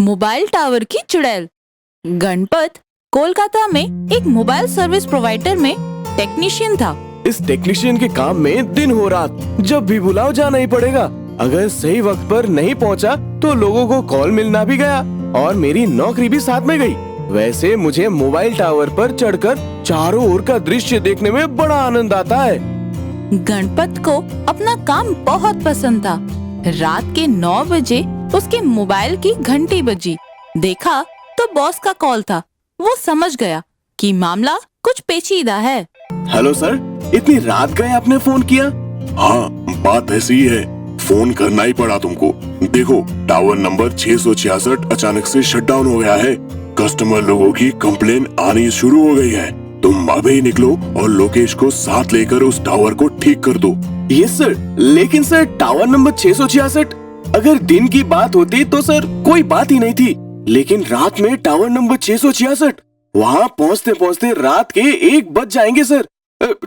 Mobile tower की चुड़ैल। गणपत कोलकाता में एक मोबाइल सर्विस प्रोवाइडर में टेक्नीशियन था। इस टेक्नीशियन के काम में दिन हो रात जब भी बुलाओ जाना ही पड़ेगा। अगर सही वक्त पर नहीं पहुंचा तो लोगों को कॉल मिलना भी गया और मेरी नौकरी भी साथ में गई। वैसे मुझे मोबाइल टावर पर चढ़कर चारों ओर का दृश्य देखने में बड़ा आनंद आता है। गणपत को अपना काम बहुत पसंद था। रात के 9 बजे उसके मोबाइल की घंटी बजी। देखा तो बॉस का कॉल था। वो समझ गया कि मामला कुछ पेचीदा है। हेलो सर, इतनी रात गए आपने फोन किया? हाँ, बात ऐसी ही है, फोन करना ही पड़ा तुमको। देखो, टावर नंबर 666 अचानक से शट डाउन हो गया है। कस्टमर लोगों की कंप्लेन आनी शुरू हो गई है। तुम अभी निकलो और लोकेश को साथ लेकर उस टावर को ठीक कर दो। Yes sir. लेकिन सर, टावर नंबर 666, अगर दिन की बात होती तो सर कोई बात ही नहीं थी, लेकिन रात में टावर नंबर 666, वहाँ पहुँचते पहुँचते रात के 1 बज जाएंगे सर।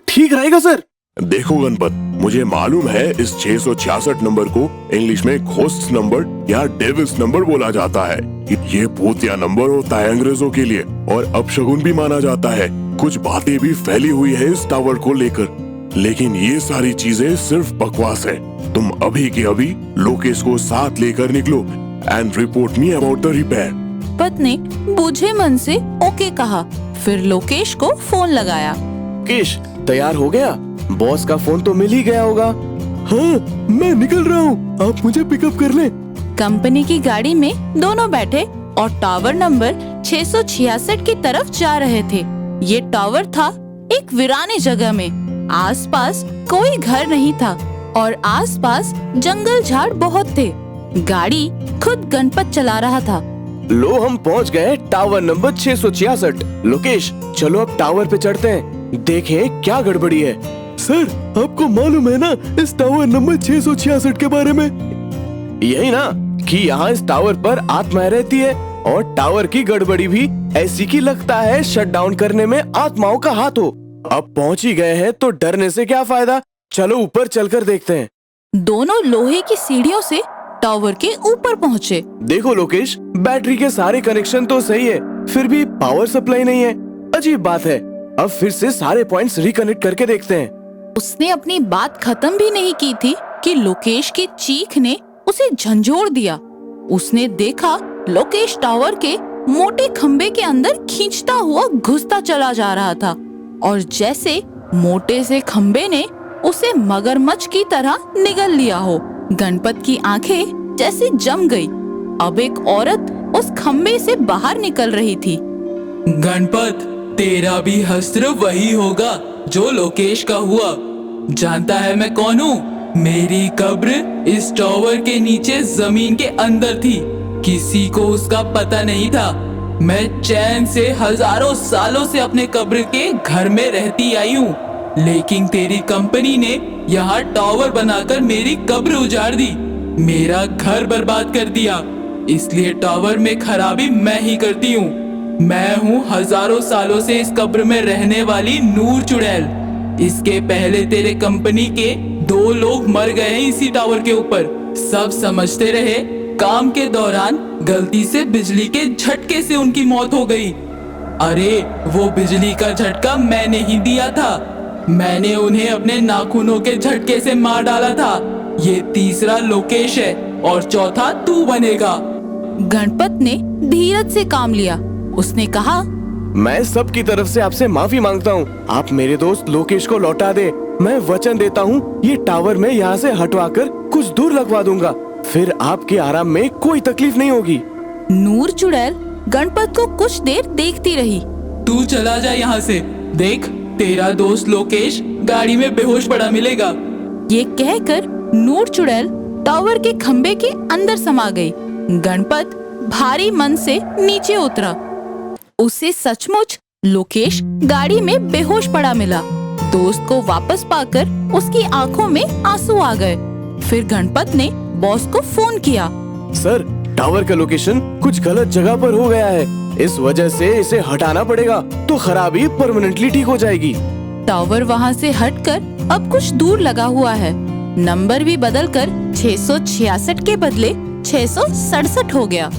ठीक रहेगा सर? देखो गणपत, मुझे मालूम है इस 666 नंबर को इंग्लिश में घोस्ट नंबर या डेविल्स नंबर बोला जाता है। ये भूतिया नंबर होता है अंग्रेजों के लिए और अपशगुन भी माना जाता है। कुछ बातें भी फैली हुई है इस टावर को लेकर, लेकिन ये सारी चीजें सिर्फ बकवास है। तुम अभी के अभी लोकेश को साथ लेकर निकलो and report me about the repair. Ganpat ने बूझे मन से ओके कहा। फिर लोकेश को फोन लगाया। लोकेश, तैयार हो गया? बॉस का फोन तो मिल ही गया होगा। हाँ, मैं निकल रहा हूँ, आप मुझे पिकअप कर लें। कंपनी की गाड़ी में दोनों बैठे और टावर नंबर 666 की तरफ जा रहे थे। ये टावर था एक वीरानी जगह में। आसपास कोई घर नहीं था और आसपास जंगल झाड़ बहुत थे। गाड़ी खुद गणपत चला रहा था। लो, हम पहुंच गए टावर नंबर 666। लोकेश, चलो अब टावर पे चढ़ते हैं, देखें क्या गड़बड़ी है। सर, आपको मालूम है ना इस टावर नंबर 666 के बारे में? यही ना कि यहाँ इस टावर पर आत्माएं रहती है और टावर की गड़बड़ी भी ऐसी की लगता है शट डाउन करने में आत्माओं का हाथ हो। अब पहुँच ही गए हैं तो डरने से क्या फायदा। चलो ऊपर चलकर देखते हैं। दोनों लोहे की सीढ़ियों से टावर के ऊपर पहुँचे। देखो लोकेश, बैटरी के सारे कनेक्शन तो सही है, फिर भी पावर सप्लाई नहीं है। अजीब बात है। अब फिर से सारे पॉइंट्स रिकनेक्ट करके देखते हैं। उसने अपनी बात खत्म भी नहीं की थी कि लोकेश की चीख ने उसे झंझोड़ दिया। उसने देखा लोकेश टावर के मोटे खंबे के अंदर खींचता हुआ घुसता चला जा रहा था और जैसे मोटे से खंबे ने उसे मगरमच्छ की तरह निगल लिया हो। गणपत की आंखें जैसे जम गई। अब एक औरत उस खंबे से बाहर निकल रही थी। गणपत, तेरा भी हश्र वही होगा जो लोकेश का हुआ। जानता है मैं कौन हूँ? मेरी कब्र इस टावर के नीचे जमीन के अंदर थी। किसी को उसका पता नहीं था। मैं चैन से हजारों सालों से अपने कब्र के घर में रहती आई हूँ, लेकिन तेरी कंपनी ने यहाँ टावर बनाकर मेरी कब्र उजाड़ दी, मेरा घर बर्बाद कर दिया। इसलिए टावर में खराबी मैं ही करती हूँ। मैं हूँ हजारों सालों से इस कब्र में रहने वाली नूर चुड़ैल। इसके पहले तेरे कंपनी के 2 लोग मर गए हैं इसी टावर के ऊपर। सब समझते रहे काम के दौरान गलती से बिजली के झटके से उनकी मौत हो गई। अरे वो बिजली का झटका मैंने ही दिया था। मैंने उन्हें अपने नाखूनों के झटके से मार डाला था। ये तीसरा लोकेश है और चौथा तू बनेगा। गणपत ने धीरज से काम लिया। उसने कहा, मैं सबकी तरफ से आपसे माफी मांगता हूँ। आप मेरे दोस्त लोकेश को लौटा दे। मैं वचन देता हूँ ये टावर मैं यहाँ से हटवाकर कुछ दूर लगवा दूंगा, फिर आपके आराम में कोई तकलीफ नहीं होगी। नूर चुड़ैल गणपत को कुछ देर देखती रही। तू चला जा यहाँ से। देख, तेरा दोस्त लोकेश गाड़ी में बेहोश पड़ा मिलेगा। ये कहकर नूर चुड़ैल टावर के खंबे के अंदर समा गई। गणपत भारी मन से नीचे उतरा। उसे सचमुच लोकेश गाड़ी में बेहोश पड़ा मिला। दोस्त को वापस पाकर उसकी आंखों में आंसू आ गए। फिर गणपत ने बॉस को फोन किया। सर, टावर का लोकेशन कुछ गलत जगह पर हो गया है, इस वजह से इसे हटाना पड़ेगा तो खराबी परमानेंटली ठीक हो जाएगी। टावर वहाँ से हटकर अब कुछ दूर लगा हुआ है। नंबर भी बदलकर 666 के बदले 667 हो गया।